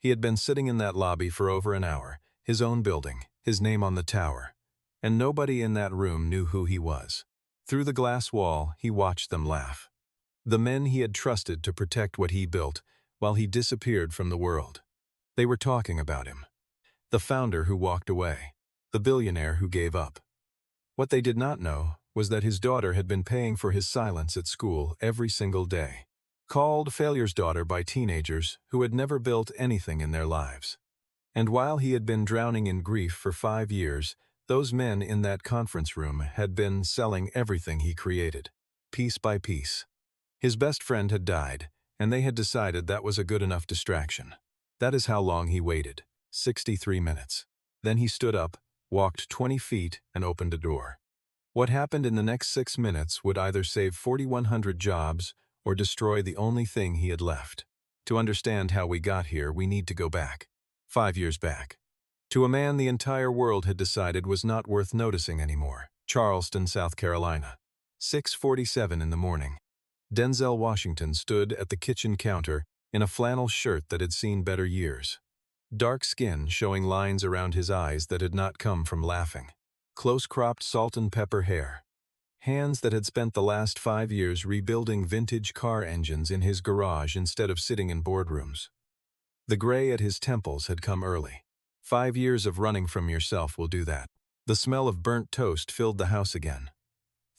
He had been sitting in that lobby for over an hour, his own building, his name on the tower. And nobody in that room knew who he was. Through the glass wall, he watched them laugh. The men he had trusted to protect what he built, while he disappeared from the world. They were talking about him. The founder who walked away. The billionaire who gave up. What they did not know was that his daughter had been paying for his silence at school every single day. Called failure's daughter by teenagers who had never built anything in their lives. And while he had been drowning in grief for 5 years, those men in that conference room had been selling everything he created, piece by piece. His best friend had died, and they had decided that was a good enough distraction. That is how long he waited, 63 minutes. Then he stood up, walked 20 feet, and opened a door. What happened in the next 6 minutes would either save 4,100 jobs or destroy the only thing he had left. To understand how we got here, we need to go back. 5 years back. To a man the entire world had decided was not worth noticing anymore. Charleston, South Carolina. 6:47 in the morning. Denzel Washington stood at the kitchen counter in a flannel shirt that had seen better years. Dark skin showing lines around his eyes that had not come from laughing. Close-cropped salt and pepper hair. Hands that had spent the last 5 years rebuilding vintage car engines in his garage instead of sitting in boardrooms. The gray at his temples had come early. 5 years of running from yourself will do that. The smell of burnt toast filled the house again.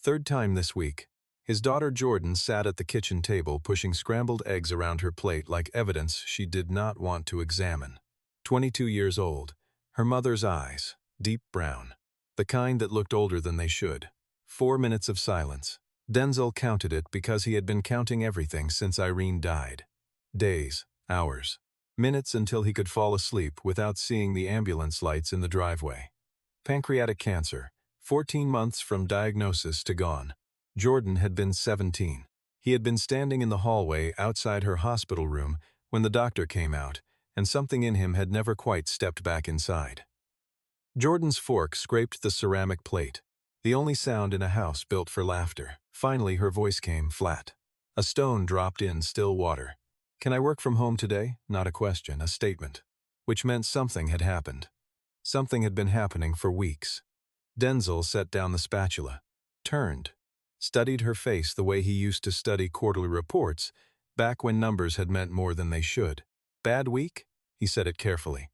Third time this week. His daughter Jordan sat at the kitchen table pushing scrambled eggs around her plate like evidence she did not want to examine. 22 years old. Her mother's eyes, deep brown. The kind that looked older than they should. 4 minutes of silence. Denzel counted it because he had been counting everything since Irene died. Days, hours, minutes until he could fall asleep without seeing the ambulance lights in the driveway. Pancreatic cancer, 14 months from diagnosis to gone. Jordan had been 17. He had been standing in the hallway outside her hospital room when the doctor came out, and something in him had never quite stepped back inside. Jordan's fork scraped the ceramic plate, the only sound in a house built for laughter. Finally her voice came flat. A stone dropped in still water. "Can I work from home today?" Not a question, a statement. Which meant something had happened. Something had been happening for weeks. Denzel set down the spatula, turned, studied her face the way he used to study quarterly reports, back when numbers had meant more than they should. "Bad week?" He said it carefully.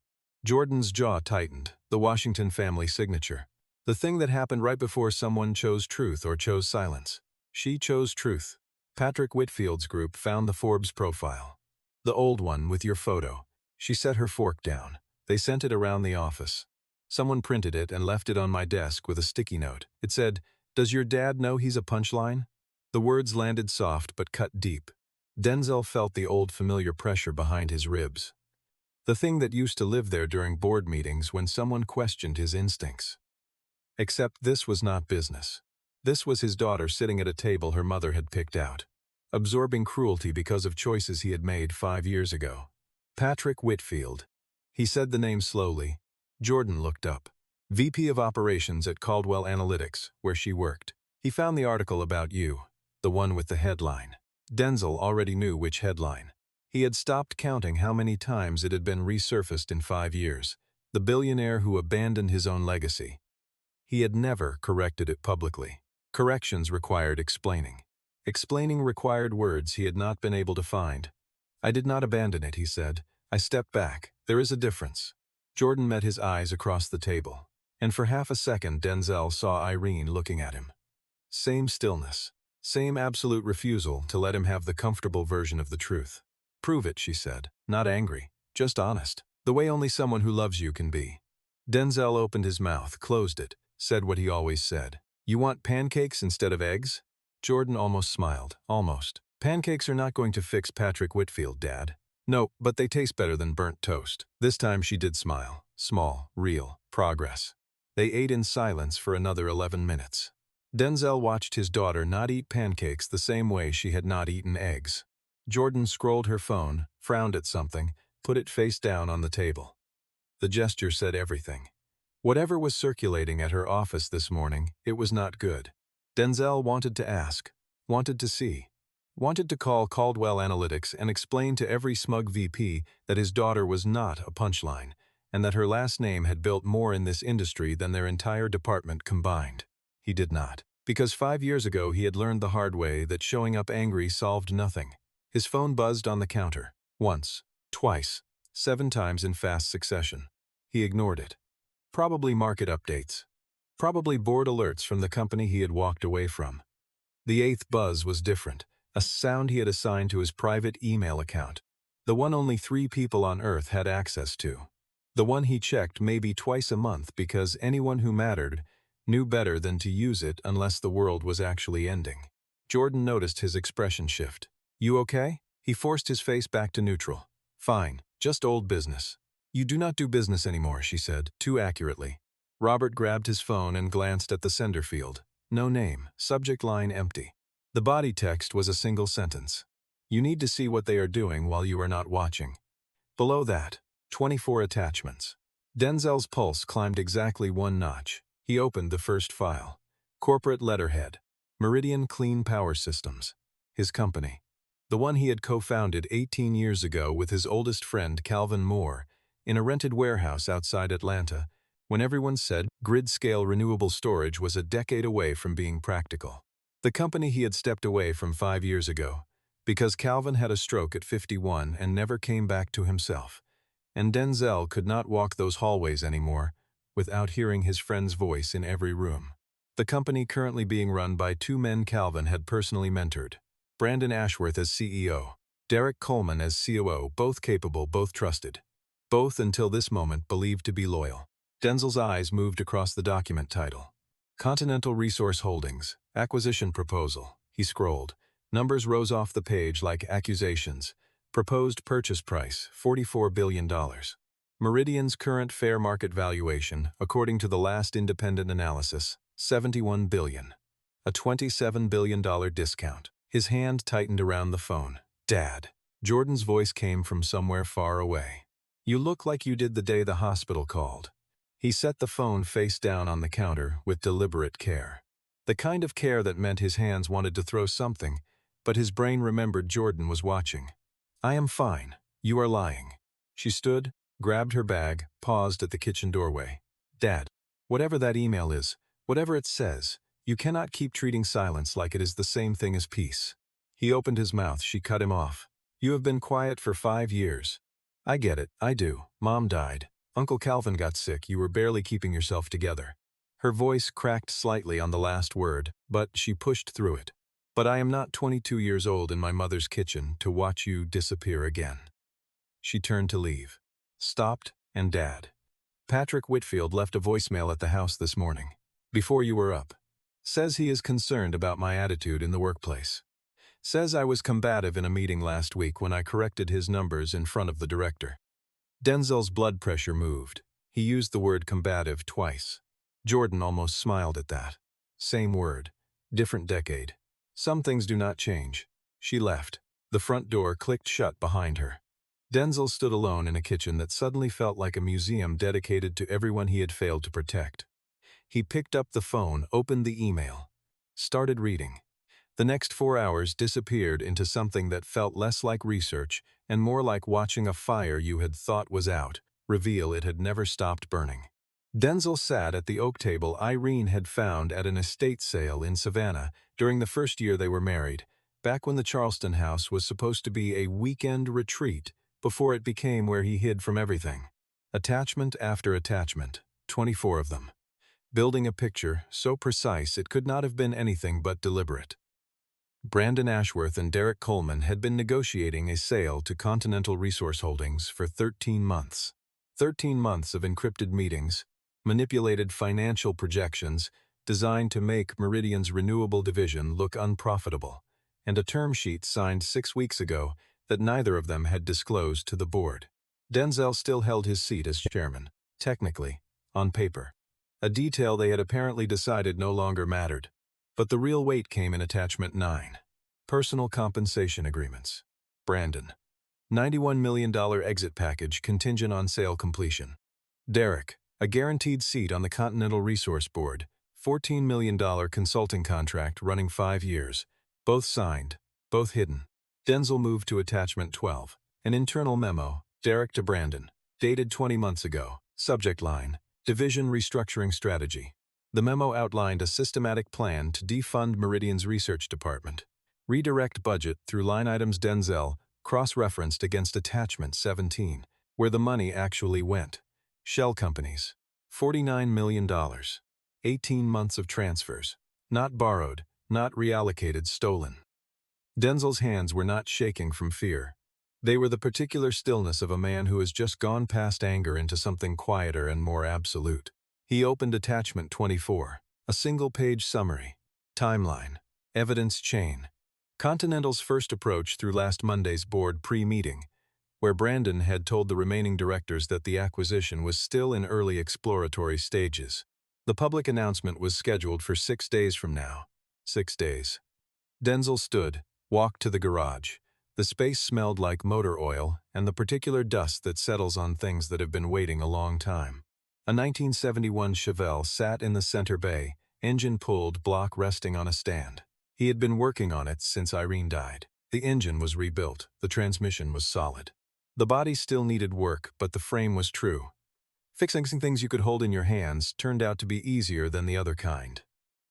Jordan's jaw tightened, the Washington family signature. The thing that happened right before someone chose truth or chose silence. She chose truth. Patrick Whitfield's group found the Forbes profile. The old one with your photo. She set her fork down. They sent it around the office. Someone printed it and left it on my desk with a sticky note. It said, "Does your dad know he's a punchline?" The words landed soft but cut deep. Denzel felt the old familiar pressure behind his ribs. The thing that used to live there during board meetings when someone questioned his instincts. Except this was not business. This was his daughter sitting at a table her mother had picked out, absorbing cruelty because of choices he had made 5 years ago. Patrick Whitfield. He said the name slowly. Jordan looked up. VP of Operations at Caldwell Analytics, where she worked. He found the article about you, the one with the headline. Denzel already knew which headline. He had stopped counting how many times it had been resurfaced in 5 years. The billionaire who abandoned his own legacy. He had never corrected it publicly. Corrections required explaining. Explaining required words he had not been able to find. "I did not abandon it," he said. "I stepped back. There is a difference." Jordan met his eyes across the table. And for half a second Denzel saw Irene looking at him. Same stillness. Same absolute refusal to let him have the comfortable version of the truth. "Prove it," she said. Not angry. Just honest. The way only someone who loves you can be. Denzel opened his mouth, closed it, said what he always said. "You want pancakes instead of eggs?" Jordan almost smiled. Almost. "Pancakes are not going to fix Patrick Whitfield, Dad." "No, but they taste better than burnt toast." This time she did smile. Small, real, progress. They ate in silence for another 11 minutes. Denzel watched his daughter not eat pancakes the same way she had not eaten eggs. Jordan scrolled her phone, frowned at something, put it face down on the table. The gesture said everything. Whatever was circulating at her office this morning, it was not good. Denzel wanted to ask, wanted to see. Wanted to call Caldwell Analytics and explain to every smug VP that his daughter was not a punchline, and that her last name had built more in this industry than their entire department combined. He did not, because 5 years ago he had learned the hard way that showing up angry solved nothing. His phone buzzed on the counter. Once, twice, 7 times in fast succession. He ignored it. Probably market updates. Probably board alerts from the company he had walked away from. The 8th buzz was different, a sound he had assigned to his private email account. The one only 3 people on Earth had access to. The one he checked maybe twice a month because anyone who mattered knew better than to use it unless the world was actually ending. Jordan noticed his expression shift. "You okay?" He forced his face back to neutral. "Fine, just old business." "You do not do business anymore," she said, too accurately. Robert grabbed his phone and glanced at the sender field. No name, subject line empty. The body text was a single sentence. "You need to see what they are doing while you are not watching." Below that, 24 attachments. Denzel's pulse climbed exactly 1 notch. He opened the first file. Corporate letterhead. Meridian Clean Power Systems. His company. The one he had co-founded 18 years ago with his oldest friend Calvin Moore, in a rented warehouse outside Atlanta, when everyone said grid-scale renewable storage was a decade away from being practical. The company he had stepped away from 5 years ago, because Calvin had a stroke at 51 and never came back to himself, and Denzel could not walk those hallways anymore without hearing his friend's voice in every room. The company currently being run by 2 men Calvin had personally mentored. Brandon Ashworth as CEO, Derek Coleman as COO, both capable, both trusted. Both, until this moment, believed to be loyal. Denzel's eyes moved across the document title. Continental Resource Holdings, Acquisition Proposal. He scrolled. Numbers rose off the page like accusations. Proposed purchase price, $44 billion. Meridian's current fair market valuation, according to the last independent analysis, $71 billion. A $27 billion discount. His hand tightened around the phone. "Dad." Jordan's voice came from somewhere far away. "You look like you did the day the hospital called." He set the phone face down on the counter with deliberate care. The kind of care that meant his hands wanted to throw something, but his brain remembered Jordan was watching. "I am fine. You are lying." She stood, grabbed her bag, paused at the kitchen doorway. "Dad, whatever that email is, whatever it says, you cannot keep treating silence like it is the same thing as peace." He opened his mouth. She cut him off. "You have been quiet for 5 years. I get it, I do. Mom died. Uncle Calvin got sick. You were barely keeping yourself together." Her voice cracked slightly on the last word, but she pushed through it. "But I am not 22 years old in my mother's kitchen to watch you disappear again." She turned to leave. Stopped, and Dad. "Patrick Whitfield left a voicemail at the house this morning. Before you were up. Says he is concerned about my attitude in the workplace. Says I was combative in a meeting last week when I corrected his numbers in front of the director." Denzel's blood pressure moved. He used the word combative twice. Jordan almost smiled at that. Same word. Different decade. Some things do not change. She left. The front door clicked shut behind her. Denzel stood alone in a kitchen that suddenly felt like a museum dedicated to everyone he had failed to protect. He picked up the phone, opened the email. Started reading. The next 4 hours disappeared into something that felt less like research and more like watching a fire you had thought was out reveal it had never stopped burning. Denzel sat at the oak table Irene had found at an estate sale in Savannah during the first year they were married, back when the Charleston house was supposed to be a weekend retreat before it became where he hid from everything. Attachment after attachment, 24 of them. Building a picture so precise it could not have been anything but deliberate. Brandon Ashworth and Derek Coleman had been negotiating a sale to Continental Resource Holdings for 13 months. 13 months of encrypted meetings, manipulated financial projections designed to make Meridian's renewable division look unprofitable, and a term sheet signed 6 weeks ago that neither of them had disclosed to the board. Denzel still held his seat as chairman, technically, on paper. A detail they had apparently decided no longer mattered. But the real weight came in Attachment 9. Personal Compensation Agreements. Brandon. $91 million exit package contingent on sale completion. Derek. A guaranteed seat on the Continental Resource Board. $14 million consulting contract running 5 years. Both signed. both hidden. Denzel moved to attachment 12. An internal memo, Derek to Brandon, dated 20 months ago. Subject line, Division Restructuring Strategy. The memo outlined a systematic plan to defund Meridian's research department. Redirect budget through line items. Denzel, cross-referenced against attachment 17, where the money actually went. Shell companies. $49 million. 18 months of transfers. Not borrowed, not reallocated, stolen. Denzel's hands were not shaking from fear. They were the particular stillness of a man who has just gone past anger into something quieter and more absolute. He opened attachment 24, a single-page summary. Timeline. Evidence chain. Continental's first approach through last Monday's board pre-meeting, where Brandon had told the remaining directors that the acquisition was still in early exploratory stages. The public announcement was scheduled for 6 days from now. 6 days. Denzel stood, walked to the garage. The space smelled like motor oil and the particular dust that settles on things that have been waiting a long time. A 1971 Chevelle sat in the center bay, engine pulled, block resting on a stand. He had been working on it since Irene died. The engine was rebuilt, the transmission was solid. The body still needed work, but the frame was true. Fixing things you could hold in your hands turned out to be easier than the other kind.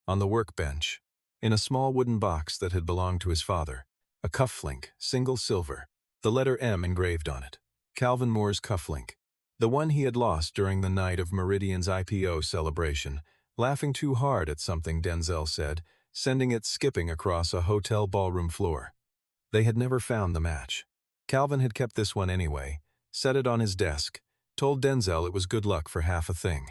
On the workbench, in a small wooden box that had belonged to his father, a cufflink, single silver, the letter M engraved on it. Calvin Moore's cufflink. The one he had lost during the night of Meridian's IPO celebration, laughing too hard at something Denzel said, sending it skipping across a hotel ballroom floor. They had never found the match. Calvin had kept this one anyway, set it on his desk, told Denzel it was good luck for half a thing.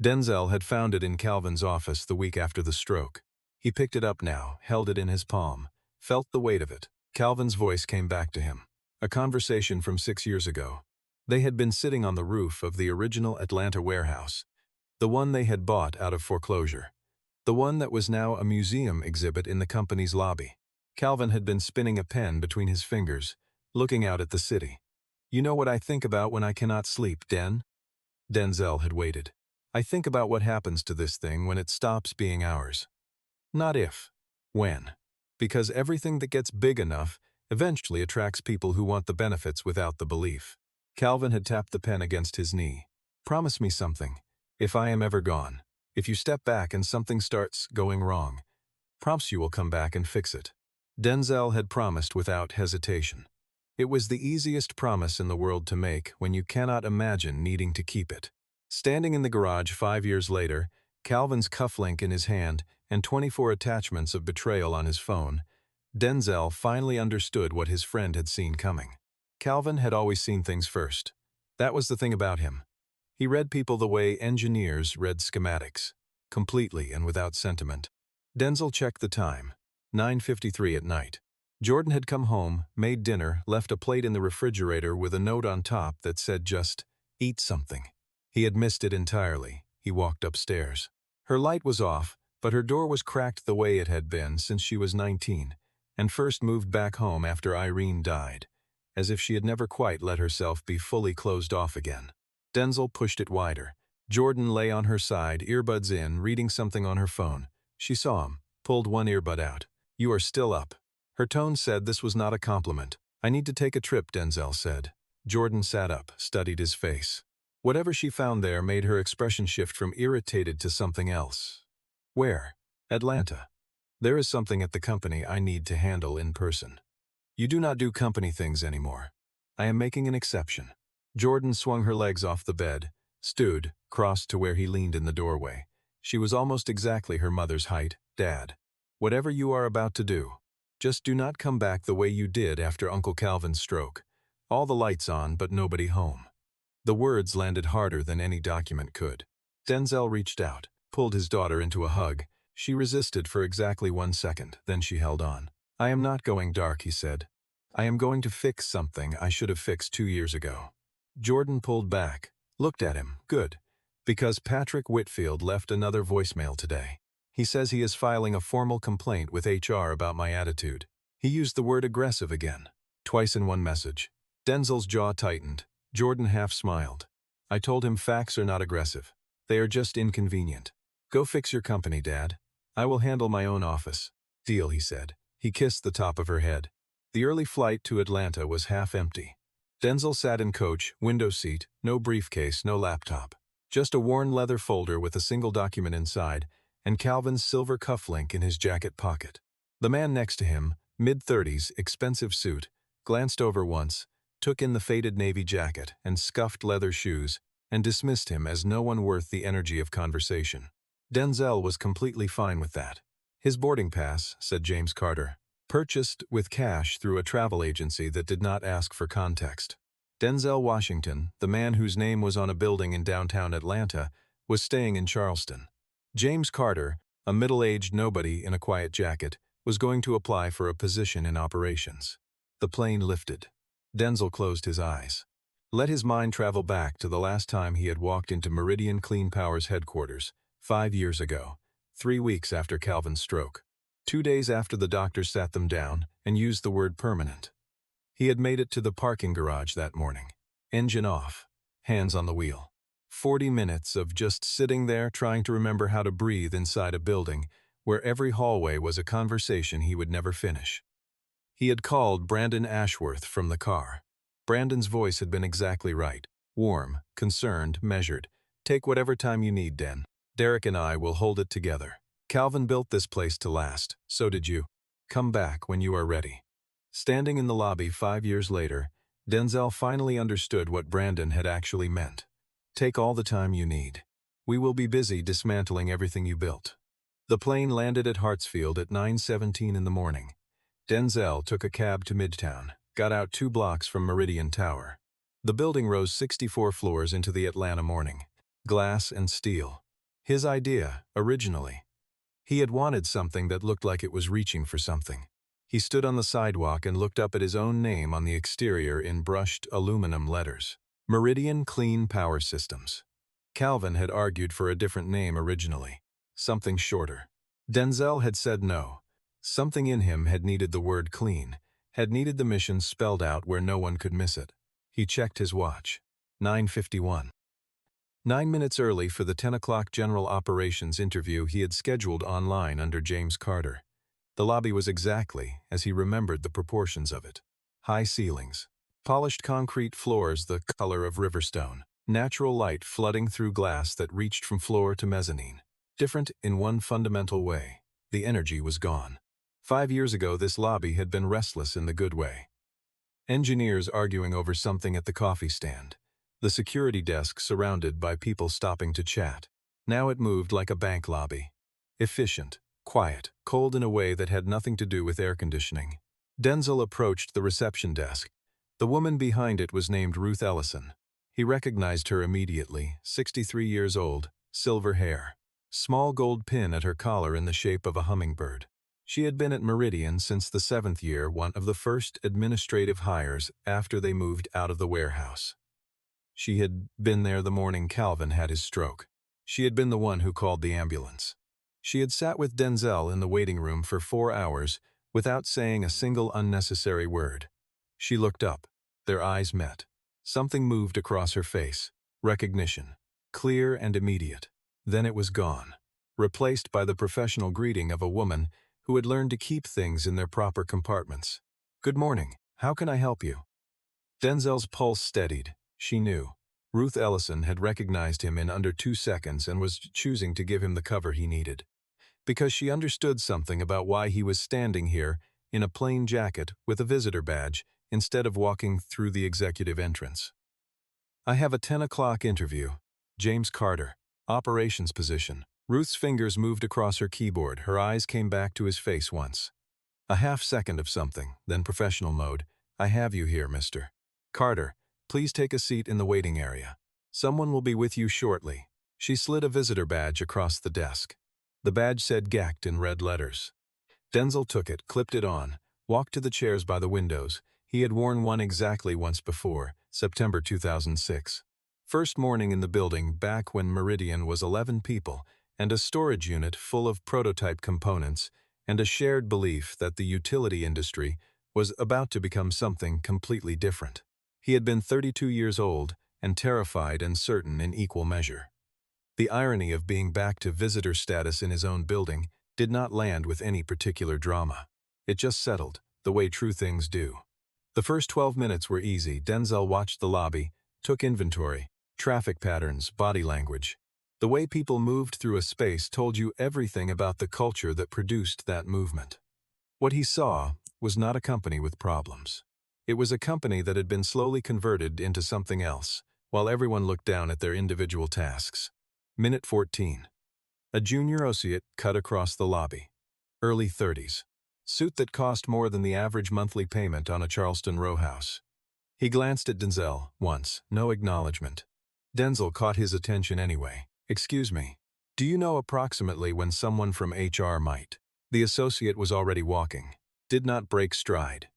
Denzel had found it in Calvin's office the week after the stroke. He picked it up now, held it in his palm, felt the weight of it. Calvin's voice came back to him. A conversation from 6 years ago. They had been sitting on the roof of the original Atlanta warehouse, the one they had bought out of foreclosure, the one that was now a museum exhibit in the company's lobby. Calvin had been spinning a pen between his fingers, looking out at the city. "You know what I think about when I cannot sleep, Den?" Denzel had waited. "I think about what happens to this thing when it stops being ours. Not if. When. Because everything that gets big enough eventually attracts people who want the benefits without the belief." Calvin had tapped the pen against his knee. "Promise me something. If I am ever gone, if you step back and something starts going wrong, promise you will come back and fix it." Denzel had promised without hesitation. It was the easiest promise in the world to make when you cannot imagine needing to keep it. Standing in the garage 5 years later, Calvin's cufflink in his hand and 24 attachments of betrayal on his phone, Denzel finally understood what his friend had seen coming. Calvin had always seen things first. That was the thing about him. He read people the way engineers read schematics, completely and without sentiment. Denzel checked the time. 9:53 at night. Jordan had come home, made dinner, left a plate in the refrigerator with a note on top that said just, "Eat something." He had missed it entirely. He walked upstairs. Her light was off, but her door was cracked the way it had been since she was 19, and first moved back home after Irene died, as if she had never quite let herself be fully closed off again. Denzel pushed it wider. Jordan lay on her side, earbuds in, reading something on her phone. She saw him, pulled one earbud out. "You are still up." Her tone said this was not a compliment. "I need to take a trip," Denzel said. Jordan sat up, studied his face. Whatever she found there made her expression shift from irritated to something else. "Where?" "Atlanta. There is something at the company I need to handle in person." "You do not do company things anymore." "I am making an exception." Jordan swung her legs off the bed, stood, crossed to where he leaned in the doorway. She was almost exactly her mother's height. "Dad, whatever you are about to do, just do not come back the way you did after Uncle Calvin's stroke. All the lights on, but nobody home." The words landed harder than any document could. Denzel reached out, pulled his daughter into a hug. She resisted for exactly 1 second, then she held on. "I am not going dark," he said. "I am going to fix something I should have fixed 2 years ago." Jordan pulled back, looked at him. "Good. Because Patrick Whitfield left another voicemail today. He says he is filing a formal complaint with HR about my attitude." He used the word aggressive again, twice in one message. Denzel's jaw tightened. Jordan half smiled. "I told him facts are not aggressive. They are just inconvenient. Go fix your company, Dad. I will handle my own office." "Deal," he said. He kissed the top of her head. The early flight to Atlanta was half empty. Denzel sat in coach, window seat, no briefcase, no laptop. Just a worn leather folder with a single document inside, and Calvin's silver cufflink in his jacket pocket. The man next to him, mid-30s, expensive suit, glanced over once, took in the faded navy jacket and scuffed leather shoes, and dismissed him as no one worth the energy of conversation. Denzel was completely fine with that. His boarding pass, said James Carter, purchased with cash through a travel agency that did not ask for context. Denzel Washington, the man whose name was on a building in downtown Atlanta, was staying in Charleston. James Carter, a middle-aged nobody in a quiet jacket, was going to apply for a position in operations. The plane lifted. Denzel closed his eyes. Let his mind travel back to the last time he had walked into Meridian Clean Power's headquarters, 5 years ago, 3 weeks after Calvin's stroke. 2 days after the doctor sat them down and used the word permanent. He had made it to the parking garage that morning. Engine off, hands on the wheel. 40 minutes of just sitting there trying to remember how to breathe inside a building where every hallway was a conversation he would never finish. He had called Brandon Ashworth from the car. Brandon's voice had been exactly right. Warm, concerned, measured. Take whatever time you need, Den. Derek and I will hold it together. Calvin built this place to last, so did you. Come back when you are ready. Standing in the lobby 5 years later, Denzel finally understood what Brandon had actually meant. Take all the time you need. We will be busy dismantling everything you built. The plane landed at Hartsfield at 9:17 in the morning. Denzel took a cab to Midtown, got out 2 blocks from Meridian Tower. The building rose 64 floors into the Atlanta morning. Glass and steel. His idea, originally. He had wanted something that looked like it was reaching for something. He stood on the sidewalk and looked up at his own name on the exterior in brushed aluminum letters. Meridian Clean Power Systems. Calvin had argued for a different name originally. Something shorter. Denzel had said no. Something in him had needed the word clean, had needed the mission spelled out where no one could miss it. He checked his watch. 9:51. 9 minutes early for the 10 o'clock General Operations interview he had scheduled online under James Carter. The lobby was exactly as he remembered the proportions of it. High ceilings. Polished concrete floors the color of riverstone. Natural light flooding through glass that reached from floor to mezzanine. Different in one fundamental way. The energy was gone. 5 years ago this lobby had been restless in the good way. Engineers arguing over something at the coffee stand. The security desk surrounded by people stopping to chat. Now it moved like a bank lobby. Efficient, quiet, cold in a way that had nothing to do with air conditioning. Denzel approached the reception desk. The woman behind it was named Ruth Ellison. He recognized her immediately, 63 years old, silver hair. Small gold pin at her collar in the shape of a hummingbird. She had been at Meridian since the 7th year, one of the first administrative hires after they moved out of the warehouse. She had been there the morning Calvin had his stroke. She had been the one who called the ambulance. She had sat with Denzel in the waiting room for 4 hours without saying a single unnecessary word. She looked up. Their eyes met. Something moved across her face. Recognition. Clear and immediate. Then it was gone. Replaced by the professional greeting of a woman who had learned to keep things in their proper compartments. Good morning. How can I help you? Denzel's pulse steadied. She knew. Ruth Ellison had recognized him in under 2 seconds and was choosing to give him the cover he needed. Because she understood something about why he was standing here in a plain jacket with a visitor badge instead of walking through the executive entrance. I have a 10 o'clock interview. James Carter. Operations position. Ruth's fingers moved across her keyboard. Her eyes came back to his face once. A half-second of something, then professional mode. I have you here, Mr. Carter. Please take a seat in the waiting area. Someone will be with you shortly. She slid a visitor badge across the desk. The badge said GACT in red letters. Denzel took it, clipped it on, walked to the chairs by the windows. He had worn one exactly once before, September 2006. First morning in the building back when Meridian was 11 people, and a storage unit full of prototype components, and a shared belief that the utility industry was about to become something completely different. He had been 32 years old, and terrified and certain in equal measure. The irony of being back to visitor status in his own building did not land with any particular drama. It just settled, the way true things do. The first 12 minutes were easy. Denzel watched the lobby, took inventory, traffic patterns, body language. The way people moved through a space told you everything about the culture that produced that movement. What he saw was not a company with problems. It was a company that had been slowly converted into something else, while everyone looked down at their individual tasks. Minute 14. A junior associate cut across the lobby. Early 30s. Suit that cost more than the average monthly payment on a Charleston row house. He glanced at Denzel once, no acknowledgement. Denzel caught his attention anyway. "Excuse me. Do you know approximately when someone from HR might?" The associate was already walking. Did not break stride.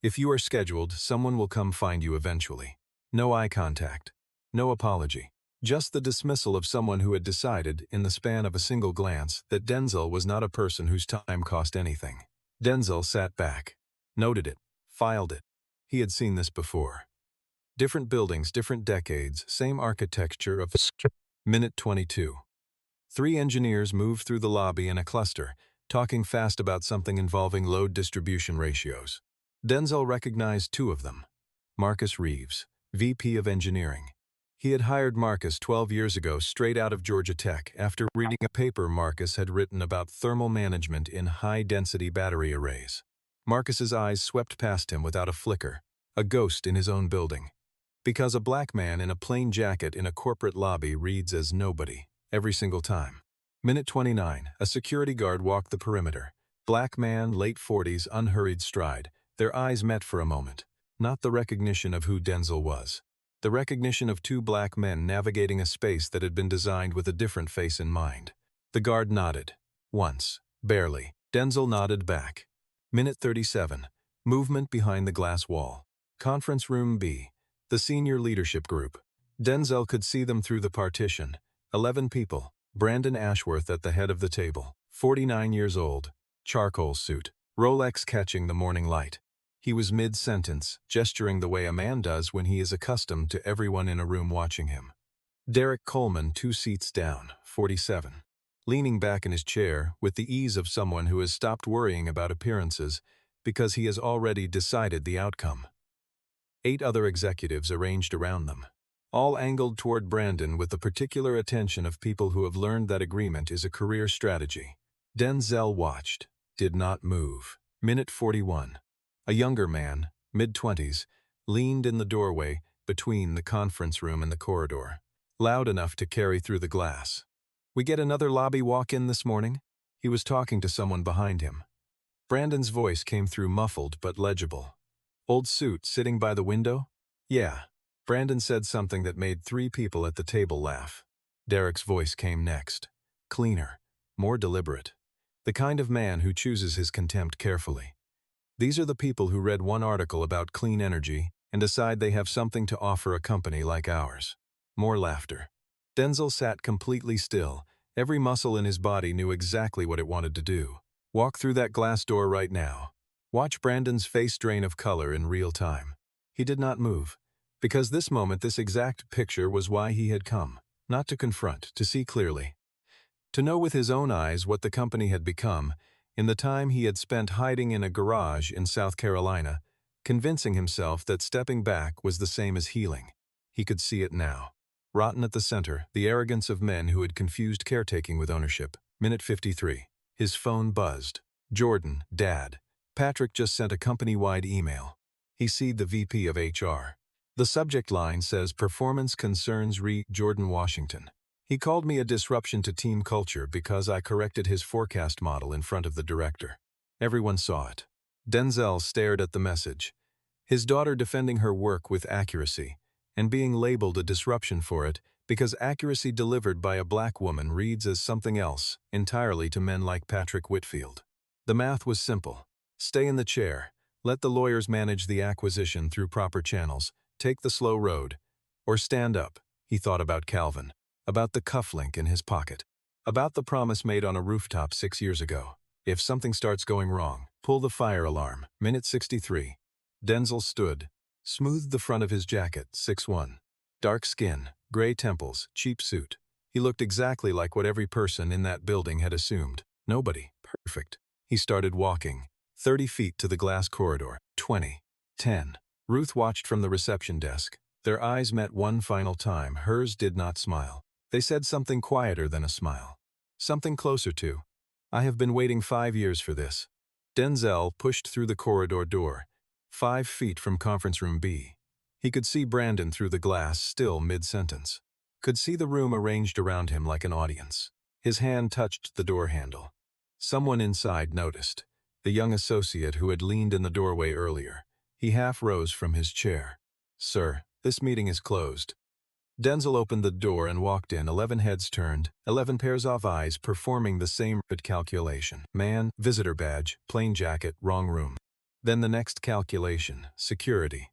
"If you are scheduled, someone will come find you eventually." No eye contact. No apology. Just the dismissal of someone who had decided, in the span of a single glance, that Denzel was not a person whose time cost anything. Denzel sat back. Noted it. Filed it. He had seen this before. Different buildings, different decades, same architecture of... Minute 22. 3 engineers moved through the lobby in a cluster, talking fast about something involving load distribution ratios. Denzel recognized 2 of them. Marcus Reeves, VP of Engineering. He had hired Marcus 12 years ago straight out of Georgia Tech after reading a paper Marcus had written about thermal management in high-density battery arrays. Marcus's eyes swept past him without a flicker, a ghost in his own building. Because a black man in a plain jacket in a corporate lobby reads as nobody, every single time. Minute 29, a security guard walked the perimeter. Black man, late 40s, unhurried stride. Their eyes met for a moment. Not the recognition of who Denzel was. The recognition of 2 black men navigating a space that had been designed with a different face in mind. The guard nodded. Once. Barely. Denzel nodded back. Minute 37. Movement behind the glass wall. Conference Room B. The senior leadership group. Denzel could see them through the partition. 11 people. Brandon Ashworth at the head of the table. 49 years old. Charcoal suit. Rolex catching the morning light. He was mid-sentence, gesturing the way a man does when he is accustomed to everyone in a room watching him. Derek Coleman 2 seats down, 47. Leaning back in his chair with the ease of someone who has stopped worrying about appearances because he has already decided the outcome. 8 other executives arranged around them, all angled toward Brandon with the particular attention of people who have learned that agreement is a career strategy. Denzel watched, did not move. Minute 41. A younger man, mid-20s, leaned in the doorway between the conference room and the corridor, loud enough to carry through the glass. "We get another lobby walk-in this morning?" He was talking to someone behind him. Brandon's voice came through muffled but legible. "Old suit sitting by the window?" "Yeah." Brandon said something that made 3 people at the table laugh. Derek's voice came next. Cleaner, more deliberate. The kind of man who chooses his contempt carefully. These are the people who read one article about clean energy and decide they have something to offer a company like ours. More laughter. Denzel sat completely still. Every muscle in his body knew exactly what it wanted to do. Walk through that glass door right now. Watch Brandon's face drain of color in real time. He did not move, because this moment, this exact picture was why he had come. Not to confront, to see clearly. To know with his own eyes what the company had become in the time he had spent hiding in a garage in South Carolina, convincing himself that stepping back was the same as healing. He could see it now. Rotten at the center, the arrogance of men who had confused caretaking with ownership. Minute 53. His phone buzzed. Jordan, Dad. Patrick just sent a company-wide email. He seed the VP of HR. The subject line says Performance Concerns re Jordan Washington. He called me a disruption to team culture because I corrected his forecast model in front of the director. Everyone saw it. Denzel stared at the message. His daughter defending her work with accuracy, and being labeled a disruption for it because accuracy delivered by a black woman reads as something else entirely to men like Patrick Whitfield. The math was simple. Stay in the chair. Let the lawyers manage the acquisition through proper channels. Take the slow road. Or stand up. He thought about Calvin. About the cufflink in his pocket. About the promise made on a rooftop 6 years ago. If something starts going wrong, pull the fire alarm. Minute 63. Denzel stood. Smoothed the front of his jacket, 6'1". Dark skin, gray temples, cheap suit. He looked exactly like what every person in that building had assumed. Nobody. Perfect. He started walking. 30 feet to the glass corridor. 20. 10. Ruth watched from the reception desk. Their eyes met one final time. Hers did not smile. They said something quieter than a smile. Something closer to, "I have been waiting 5 years for this." Denzel pushed through the corridor door, 5 feet from conference room B. He could see Brandon through the glass, still mid-sentence. Could see the room arranged around him like an audience. His hand touched the door handle. Someone inside noticed. The young associate who had leaned in the doorway earlier. He half rose from his chair. "Sir, this meeting is closed." Denzel opened the door and walked in. 11 heads turned, 11 pairs of eyes performing the same rapid calculation. Man, visitor badge, plain jacket, wrong room. Then the next calculation, security.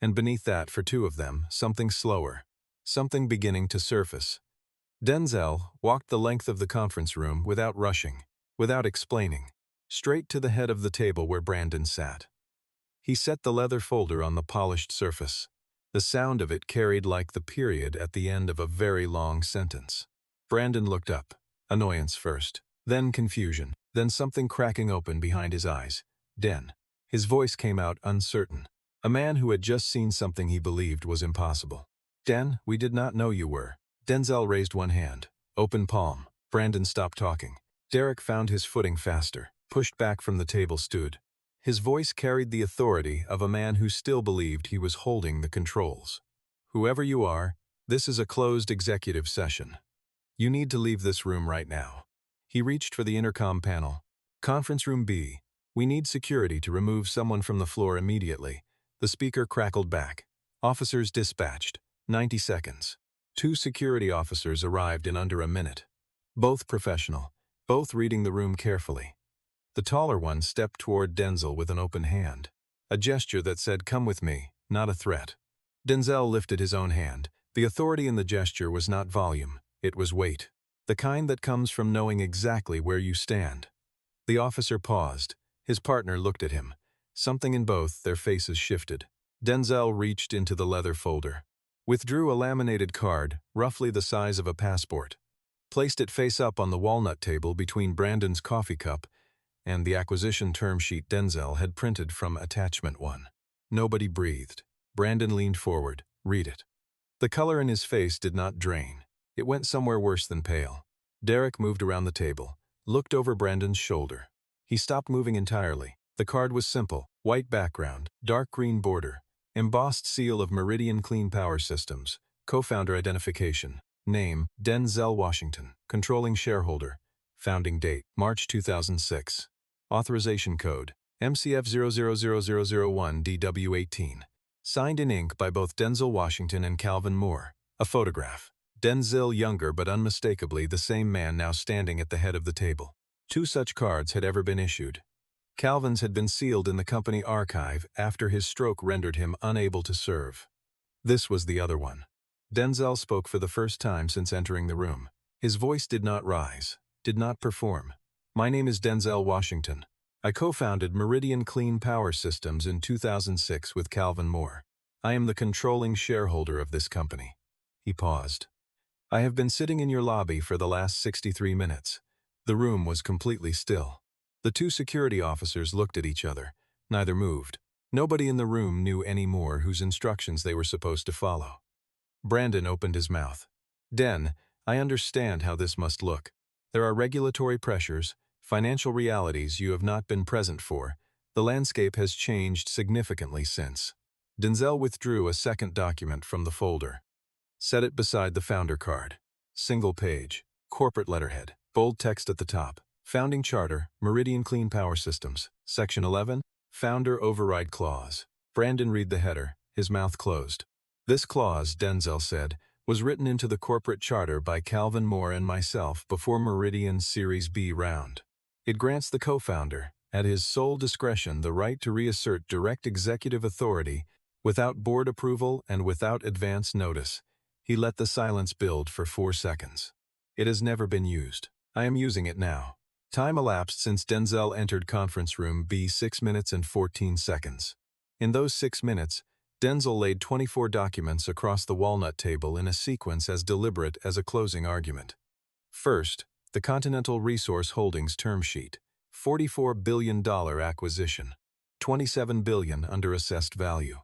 And beneath that, for 2 of them, something slower. Something beginning to surface. Denzel walked the length of the conference room without rushing, without explaining, straight to the head of the table where Brandon sat. He set the leather folder on the polished surface. The sound of it carried like the period at the end of a very long sentence. Brandon looked up, annoyance first, then confusion, then something cracking open behind his eyes. "Den." His voice came out uncertain. A man who had just seen something he believed was impossible. "Den, we did not know you were." Denzel raised one hand, open palm. Brandon stopped talking. Derek found his footing faster, pushed back from the table, stood. His voice carried the authority of a man who still believed he was holding the controls. "Whoever you are, this is a closed executive session. You need to leave this room right now." He reached for the intercom panel. "Conference room B. We need security to remove someone from the floor immediately." The speaker crackled back. "Officers dispatched. 90 seconds." 2 security officers arrived in under a minute. Both professional, both reading the room carefully. The taller one stepped toward Denzel with an open hand. A gesture that said, "Come with me," not a threat. Denzel lifted his own hand. The authority in the gesture was not volume, it was weight. The kind that comes from knowing exactly where you stand. The officer paused. His partner looked at him. Something in both their faces shifted. Denzel reached into the leather folder. Withdrew a laminated card, roughly the size of a passport. Placed it face up on the walnut table between Brandon's coffee cup and the acquisition term sheet Denzel had printed from attachment 1. Nobody breathed. Brandon leaned forward. "Read it." The color in his face did not drain. It went somewhere worse than pale. Derek moved around the table, looked over Brandon's shoulder. He stopped moving entirely. The card was simple, white background, dark green border, embossed seal of Meridian Clean Power Systems, co-founder identification, name, Denzel Washington, controlling shareholder, founding date, March 2006. Authorization code, MCF 000001DW18. Signed in ink by both Denzel Washington and Calvin Moore. A photograph. Denzel younger but unmistakably the same man now standing at the head of the table. 2 such cards had ever been issued. Calvin's had been sealed in the company archive after his stroke rendered him unable to serve. This was the other one. Denzel spoke for the first time since entering the room. His voice did not rise, did not perform. "My name is Denzel Washington. I co-founded Meridian Clean Power Systems in 2006 with Calvin Moore. I am the controlling shareholder of this company." He paused. "I have been sitting in your lobby for the last 63 minutes. The room was completely still. The 2 security officers looked at each other. Neither moved. Nobody in the room knew any more whose instructions they were supposed to follow. Brandon opened his mouth. "Den, I understand how this must look. There are regulatory pressures, financial realities you have not been present for. The landscape has changed significantly since." Denzel withdrew a second document from the folder. Set it beside the founder card. Single page, corporate letterhead, bold text at the top. Founding Charter, Meridian Clean Power Systems. Section 11, Founder Override Clause. Brandon read the header, his mouth closed. "This clause," Denzel said, "was written into the corporate charter by Calvin Moore and myself before Meridian's Series B round. It grants the co-founder, at his sole discretion, the right to reassert direct executive authority without board approval and without advance notice." He let the silence build for 4 seconds. "It has never been used. I am using it now." Time elapsed since Denzel entered conference room B 6 minutes and 14 seconds. In those 6 minutes, Denzel laid 24 documents across the walnut table in a sequence as deliberate as a closing argument. First, the Continental Resource Holdings term sheet, $44 billion acquisition. $27 billion under assessed value.